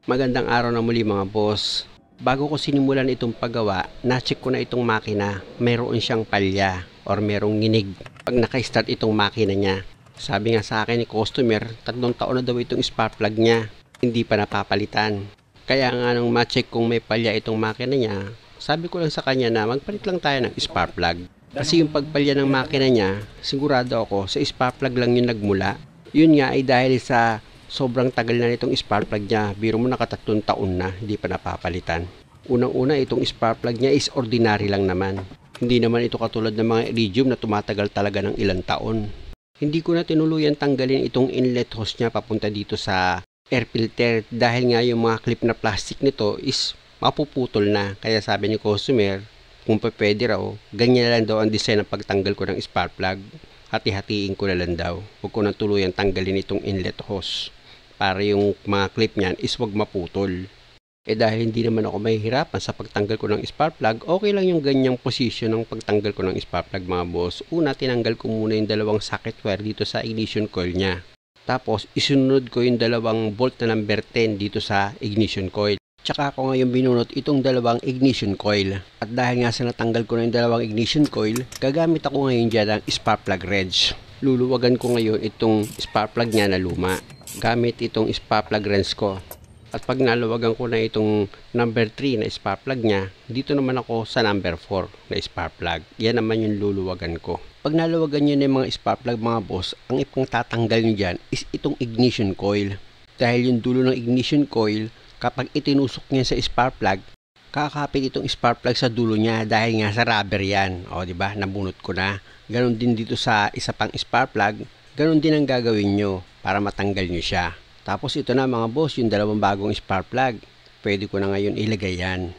Magandang araw na muli mga boss. Bago ko sinimulan itong paggawa, na-check ko na itong makina. Mayroon siyang palya or merong nginig pag naka-start itong makina niya. Sabi nga sa akin ni customer, 3 taon na daw itong spark plug niya. Hindi pa napapalitan. Kaya nga nung ma-check kung may palya itong makina niya, sabi ko lang sa kanya na magpalit lang tayo ng spark plug. Kasi yung pagpalya ng makina niya, sigurado ako sa spark plug lang yung nagmula. Yun nga ay dahil sa sobrang tagal na nitong spark plug niya. Biro mo naka-3 taon na, hindi pa napapalitan. Unang-una itong spark plug niya is ordinary lang naman. Hindi naman ito katulad ng mga iridium na tumatagal talaga ng ilang taon. Hindi ko na tinuluyan tanggalin itong inlet hose niya papunta dito sa air filter dahil nga yung mga clip na plastic nito is mapuputol na. Kaya sabi ni customer, kung pwede raw, ganyan lang daw ang design ng pagtanggal ko ng spark plug. Hati-hatiin ko na lang daw. Huwag ko na tuluyan tanggalin itong inlet hose para yung mga clip niyan is wag maputol. Dahil hindi naman ako mahihirapan sa pagtanggal ko ng spark plug, okay lang yung ganyang position ng pagtanggal ko ng spark plug mga boss. Una, tinanggal ko muna yung 2 socket wire dito sa ignition coil niya. Tapos, isunod ko yung 2 bolt na number 10 dito sa ignition coil. Tsaka ako ngayon binunot itong 2 ignition coil. At dahil nga sa natanggal ko na yung 2 ignition coil, gagamit ako ngayon dyan ng spark plug wrench. Luluwagan ko ngayon itong spark plug niya na luma gamit itong spark plug wrench ko. At pag naluwagan ko na itong number 3 na spark plug niya, dito naman ako sa number 4 na spark plug. Yan naman yung luluwagan ko. Pag naluwagan nyo na yung mga spark plug mga boss, ang ipang tatanggal nyo dyan is itong ignition coil. Dahil yung dulo ng ignition coil, kapag itinusok niya sa spark plug, kakapit itong spark plug sa dulo niya dahil nga sa rubber yan. O diba, nabunot ko na. Ganon din dito sa isa pang spark plug, ganon din ang gagawin nyo para matanggal nyo siya. Tapos ito na mga boss, yung 2 bagong spark plug. Pwede ko na ngayon ilagay yan.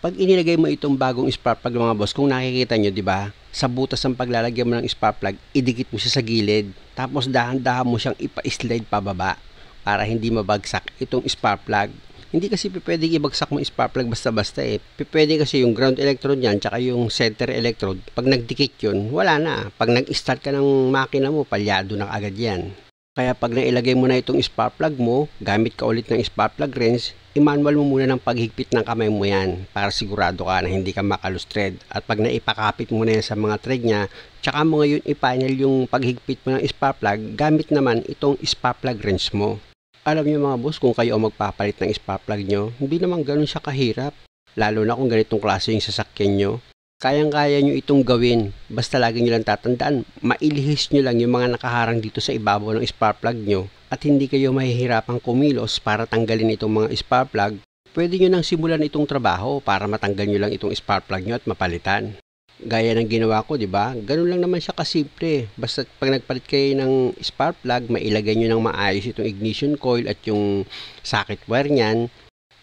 Pag inilagay mo itong bagong spark plug mga boss, kung nakikita nyo, di ba? Sa butas ng paglalagyan mo ng spark plug, idikit mo siya sa gilid. Tapos dahan-dahan mo siyang ipa-slide pababa para hindi mabagsak itong spark plug. Hindi kasi pwede ibagsak mo spark plug basta-basta eh. Pwede kasi yung ground electrode niyan tsaka yung center electrode. Pag nagdikit yun, wala na. Pag nag-start ka ng makina mo, palyado na agad yan. Kaya pag nailagay mo na itong spark plug mo, gamit ka ulit ng spark plug wrench, i-manual mo muna ng paghigpit ng kamay mo yan para sigurado ka na hindi ka makalus thread. At pag naipakapit mo na yan sa mga thread niya, tsaka mo ngayon i-final yung paghigpit mo ng spark plug, gamit naman itong spark plug wrench mo. Alam niyo mga boss, kung kayo ang magpapalit ng spark plug nyo, hindi naman ganun siya kahirap. Lalo na kung ganitong klase yung sasakyan nyo. Kayang-kaya nyo itong gawin. Basta lagi nyo lang tatandaan, mailihis nyo lang yung mga nakaharang dito sa ibabaw ng spark plug nyo at hindi kayo mahihirapang kumilos para tanggalin itong mga spark plug. Pwede nyo nang simulan itong trabaho para matanggal nyo lang itong spark plug nyo at mapalitan. Gaya ng ginawa ko, di ba? Ganun lang naman siya kasimple. Basta pag nagpalit kayo ng spark plug, mailagay nyo ng maayos itong ignition coil at yung socket wire niyan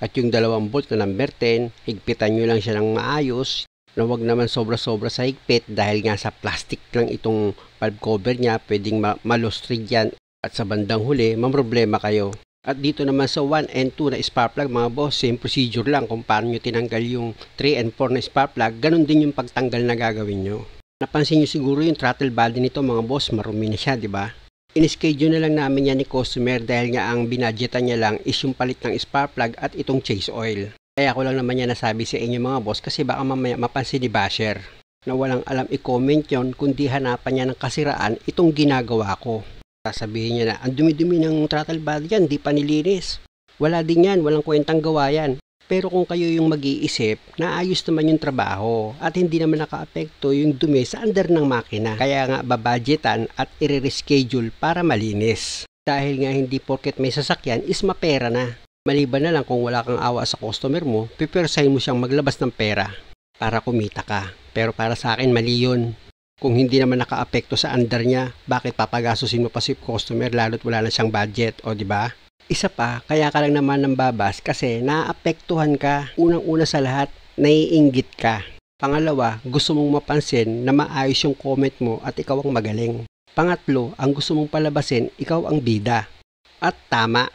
at yung 2 bolt na number 10, higpitan nyo lang siya ng maayos. Na wag naman sobra-sobra sa higpit dahil nga sa plastic lang itong valve cover niya, pwedeng malustrig yan at sa bandang huli, mamroblema kayo. At dito naman sa 1 and 2 na spark plug mga boss, same procedure lang kung paano nyo tinanggal yung 3 and 4 na spark plug, ganun din yung pagtanggal na gagawin nyo. Napansin nyo siguro yung throttle body nito mga boss, marumi na siya, di ba? In-schedule na lang namin yan ni customer dahil nga ang binadgetan niya lang is yung palit ng spark plug at itong chase oil. Kaya ko lang naman yan nasabi sa inyo mga boss kasi baka mamaya mapansin ni basher na walang alam i-comment yon kundi hanapan niya ng kasiraan itong ginagawa ko. Sasabihin niya na ang dumi-dumi ng throttle body yan, di pa nilinis. Wala din yan, walang kwentang gawa yan. Pero kung kayo yung mag-iisip, naayos naman yung trabaho at hindi naman naka-apekto yung dumi sa under ng makina. Kaya nga babudgetan at i-reschedule para malinis. Dahil nga hindi porket may sasakyan is mapera na. Maliban na lang kung wala kang awa sa customer mo, pipersahin mo siyang maglabas ng pera para kumita ka. Pero para sa akin, mali yun. Kung hindi naman naka-apekto sa under niya, bakit papagasusin mo pa si customer lalo't wala na siyang budget, o diba? Isa pa, kaya ka lang naman ng babas kasi naapektuhan ka. Unang-una sa lahat, naiinggit ka. Pangalawa, gusto mong mapansin na maayos yung comment mo at ikaw ang magaling. Pangatlo, ang gusto mong palabasin, ikaw ang bida. At tama.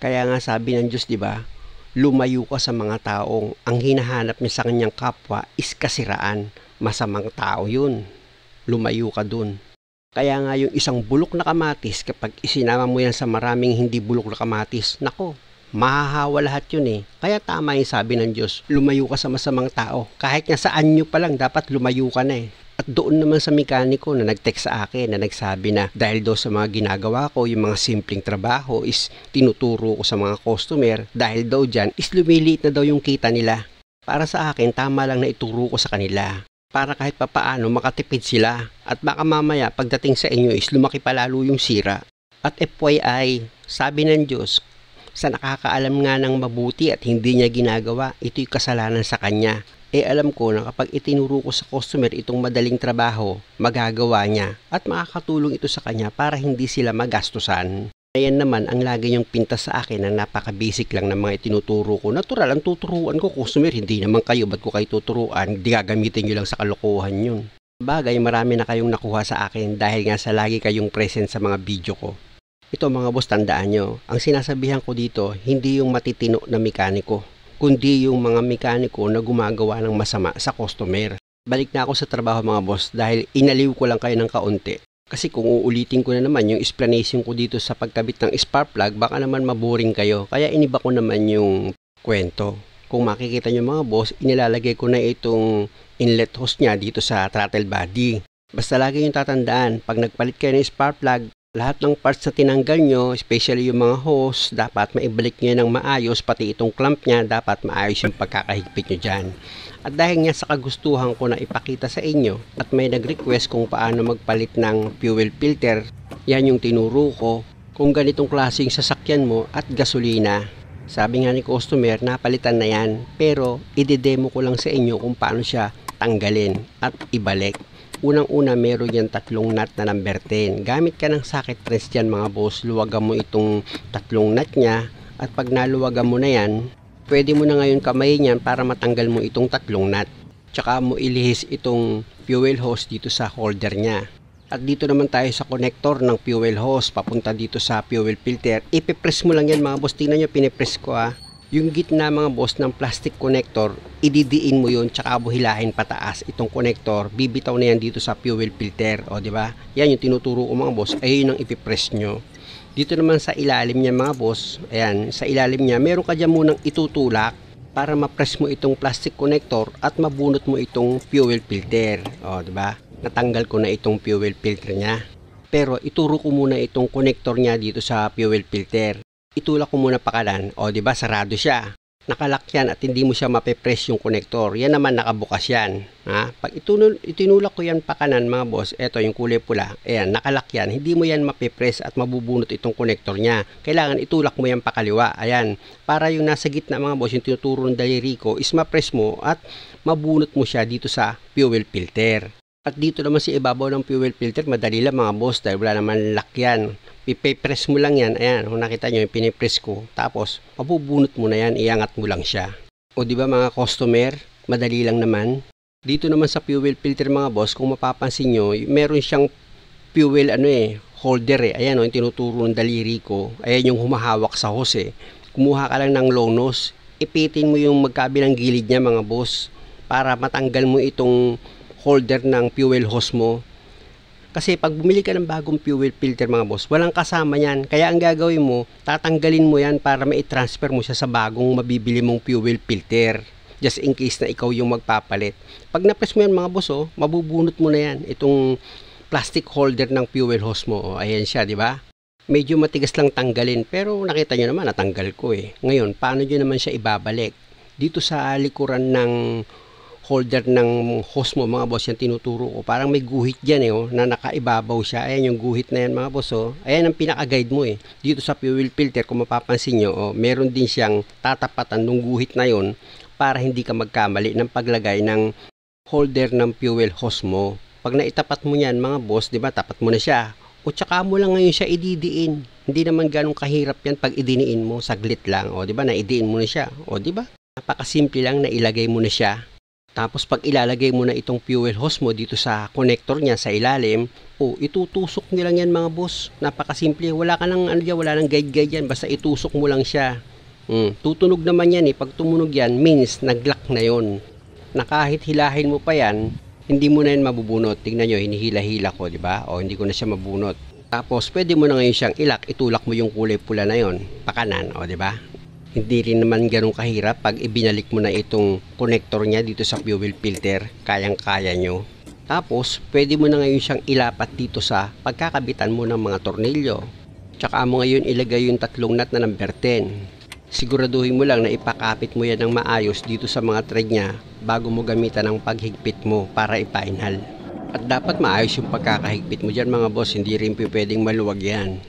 Kaya nga sabi ng Diyos, di ba? Lumayo ka sa mga taong ang hinahanap niya sa kanyang kapwa is kasiraan. Masamang tao yun. Lumayo ka dun. Kaya nga yung isang bulok na kamatis, kapag isinama mo yan sa maraming hindi bulok na kamatis, nako, mahahawa lahat yun eh. Kaya tama yung sabi ng Diyos, lumayo ka sa masamang tao. Kahit nga sa anyo pa lang, dapat lumayo ka na eh. At doon naman sa mekaniko na nag-text sa akin na nagsabi na dahil daw sa mga ginagawa ko, yung mga simpleng trabaho is tinuturo ko sa mga customer, dahil daw dyan is lumiliit na daw yung kita nila. Para sa akin, tama lang na ituro ko sa kanila. Para kahit papaano makatipid sila. At baka mamaya pagdating sa inyo is lumaki pa lalo yung sira. At FYI, sabi ng Diyos, sa nakakaalam nga ng mabuti at hindi niya ginagawa, ito'y kasalanan sa kanya. Alam ko na kapag itinuro ko sa customer itong madaling trabaho, magagawa niya at makakatulong ito sa kanya para hindi sila magastusan. Ayan naman ang lagi yung pintas sa akin na napaka-basic lang ng mga itinuturo ko. Natural, ang tuturuan ko customer, hindi naman kayo, ba't ko kayo tuturuan? Di gagamitin nyo lang sa kalokohan yun. Bagay, marami na kayong nakuha sa akin dahil nga sa lagi kayong present sa mga video ko. Ito mga boss, tandaan nyo, ang sinasabihan ko dito, hindi yung matitino na mekaniko, kundi yung mga mekaniko na gumagawa ng masama sa customer. Balik na ako sa trabaho mga boss dahil inaliw ko lang kayo ng kaunti. Kasi kung uulitin ko na naman yung explanation ko dito sa pagkabit ng spark plug, baka naman maboring kayo. Kaya iniba ko naman yung kwento. Kung makikita nyo mga boss, inilalagay ko na itong inlet hose niya dito sa throttle body. Basta lagi yung tatandaan, pag nagpalit kayo ng spark plug, lahat ng parts na tinanggal nyo, especially yung mga hose, dapat maibalik nyo ng maayos, pati itong clamp nya, dapat maayos yung pagkakahigpit nyo dyan. At dahil nga sa kagustuhan ko na ipakita sa inyo, at may nag-request kung paano magpalit ng fuel filter, yan yung tinuro ko, kung ganitong klaseng sasakyan mo at gasolina. Sabi nga ni customer, napalitan na yan, pero idedemo ko lang sa inyo kung paano siya tanggalin at ibalik. Unang-una, meron yan 3 nut na number 10. Gamit ka ng socket wrench dyan mga boss, luwagan mo itong 3 nut nya. At pag naluwagan mo na yan, pwede mo na ngayon kamayin yan para matanggal mo itong 3 nut. Tsaka mo ilihis itong fuel hose dito sa holder nya. At dito naman tayo sa connector ng fuel hose, papunta dito sa fuel filter. Ipipress mo lang yan mga boss, tingnan nyo, pinipress ko ha. Yung gitna mga boss ng plastic connector, ididiin mo yun tsaka buhilahin pataas itong connector, bibitaw na yan dito sa fuel filter, o di ba? Yan yung tinuturo ko mga boss, ayun ang ipipress nyo. Dito naman sa ilalim niya mga boss, ayan, sa ilalim niya, meron ka dyan munang itutulak para ma-press mo itong plastic connector at mabunot mo itong fuel filter, o di ba? Natanggal ko na itong fuel filter niya. Pero ituro ko muna itong connector niya dito sa fuel filter. Itulak ko muna pa kanan, o di ba sarado siya. Nakalak yan at hindi mo siya mape-press yung connector. Yan naman nakabukas yan. Ha? Pag itinulak ko yan pa kanan mga boss, eto yung kulay pula, ayan, nakalak yan. Hindi mo yan mape-press at mabubunot itong connector niya. Kailangan itulak mo yan pa kaliwa. Ayan, para yung nasa gitna mga boss, yung tinuturo ng daliri ko, is ma-press mo at mabunot mo siya dito sa fuel filter. At dito naman sa ibabaw ng fuel filter, madali lang mga boss dahil wala naman lock yan. Ipe-press mo lang yan, ayan, kung nakita nyo yung pinipress ko, tapos mabubunot mo na yan, iangat mo lang siya. O di ba mga customer, madali lang naman. Dito naman sa fuel filter mga boss, kung mapapansin nyo, meron siyang fuel holder ayan o, yung tinuturo ng daliri ko, ayan yung humahawak sa hose Kumuha ka lang ng long nose, ipitin mo yung magkabilang gilid niya mga boss, para matanggal mo itong holder ng fuel hose mo. Kasi pag bumili ka ng bagong fuel filter mga boss, walang kasama yan. Kaya ang gagawin mo, tatanggalin mo yan para mai-transfer mo siya sa bagong mabibili mong fuel filter. Just in case na ikaw yung magpapalit. Pag na-press mo yan mga boss, mabubunot mo na yan. Itong plastic holder ng fuel hose mo. Ayan siya, di ba? Medyo matigas lang tanggalin. Pero nakita nyo naman, natanggal ko Ngayon, paano nyo naman siya ibabalik? Dito sa likuran ng holder ng hose mo mga boss, yan tinuturo ko, parang may guhit dyan na nakaibabaw siya. Ayan yung guhit na yan mga boss ayan ang pinaka-guide mo dito sa fuel filter. Kung mapapansin nyo meron din siyang tatapatan ng guhit na yon para hindi ka magkamali ng paglagay ng holder ng fuel hose mo. Pag naitapat mo yan mga boss, di ba, tapat mo na siya, o tsaka mo lang ngayon siya ididiin. Hindi naman ganong kahirap yan pag idiniin mo, saglit lang, o di ba, naidiin mo na siya, o di ba, napakasimple lang na ilagay mo na siya. Tapos pag ilalagay mo na itong fuel hose mo dito sa connector niya sa ilalim, itutusok nyo lang yan mga boss. Napakasimple. Wala ka nang wala nang guide yan. Basta itusok mo lang siya. Tutunog naman yan Pag tumunog yan, means nag-lock na yon. Na kahit hilahin mo pa yan, hindi mo na yan mabubunot. Tingnan nyo, hinihila-hila ko, di ba? O hindi ko na siya mabunot. Tapos pwede mo na ngayon siyang ilak, itulak mo yung kulay pula na yon, pa kanan, o di ba? Hindi rin naman ganun kahirap pag ibinalik mo na itong connector niya dito sa fuel filter, kayang-kaya nyo. Tapos, pwede mo na ngayon siyang ilapat dito sa pagkakabitan mo ng mga tornilyo. Tsaka mo ngayon ilagay yung tatlong nut na number 10. Siguraduhin mo lang na ipakapit mo yan ng maayos dito sa mga thread niya bago mo gamitan ng paghigpit mo para ipainhal. At dapat maayos yung pagkakahigpit mo dyan mga boss, hindi rin pwedeng maluwag yan.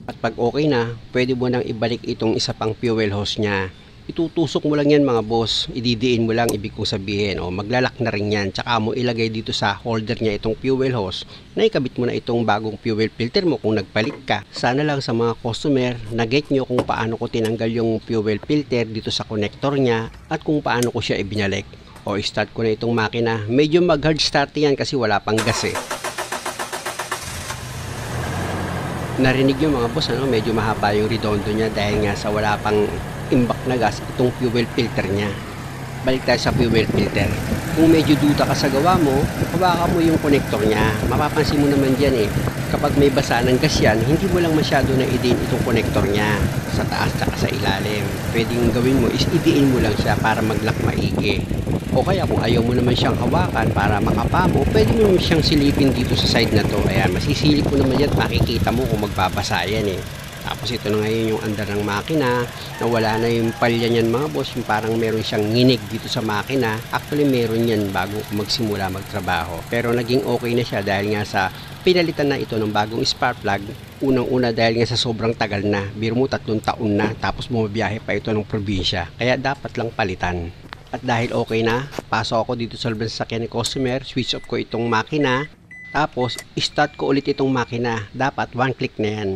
At pag okay na, pwede mo nang ibalik itong isa pang fuel hose niya. Itutusok mo lang yan mga boss, ididiin mo lang, ibig kong sabihin, o maglalak na rin yan. Tsaka mo ilagay dito sa holder niya itong fuel hose, na ikabit mo na itong bagong fuel filter mo kung nagpalit ka. Sana lang sa mga customer, na-get nyo kung paano ko tinanggal yung fuel filter dito sa connector niya at kung paano ko siya ibinalik. O start ko na itong makina, medyo mag-hard start yan kasi wala pang gas eh. Narinig nyo mga boss, medyo mahaba yung redondo niya dahil nga sa wala pang imbak na gas itong fuel filter niya. Balik tayo sa fuel filter. Kung medyo duda ka sa gawa mo, hawakan mo yung connector niya. Mapapansin mo naman dyan kapag may basa ng gas yan, hindi mo lang masyado na idiin itong connector niya sa taas at sa ilalim. Pwedeng gawin mo is idiin mo lang siya para mag-lock maigi. O kaya kung ayaw mo naman siyang hawakan para makapa mo, pwede mo naman siyang silipin dito sa side na to. Ayan, masisilip mo naman yan, makikita mo kung magbabasa yan Tapos ito na ngayon yung andar ng makina, na wala na yung palya niyan mga boss, yung parang meron siyang nginig dito sa makina. Actually meron yan bago magsimula magtrabaho. Pero naging okay na siya dahil nga sa pinalitan na ito ng bagong spark plug. Unang-una dahil nga sa sobrang tagal na, biro mo 3 taon na, tapos bumabiyahe pa ito ng probinsya. Kaya dapat lang palitan. At dahil okay na, pasok ako dito sa sasakyan ni customer, switch off ko itong makina, tapos start ko ulit itong makina. Dapat 1 click na yan.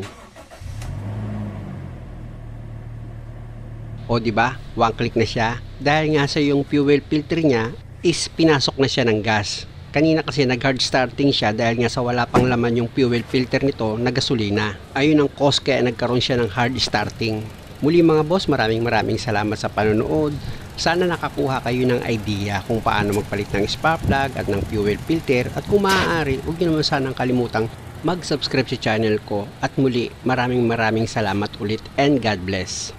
O diba, 1 click na siya. Dahil nga sa yung fuel filter niya is pinasok na siya ng gas. Kanina kasi nag-hard starting siya dahil nga sa wala pang laman yung fuel filter nito na gasolina. Ayun ang cause kaya nagkaroon siya ng hard starting. Muli mga boss, maraming salamat sa panonood. Sana nakakuha kayo ng idea kung paano magpalit ng spark plug at ng fuel filter. At kung maaari, huwag nyo naman sanang kalimutang mag-subscribe sa channel ko. At muli, maraming salamat ulit and God bless.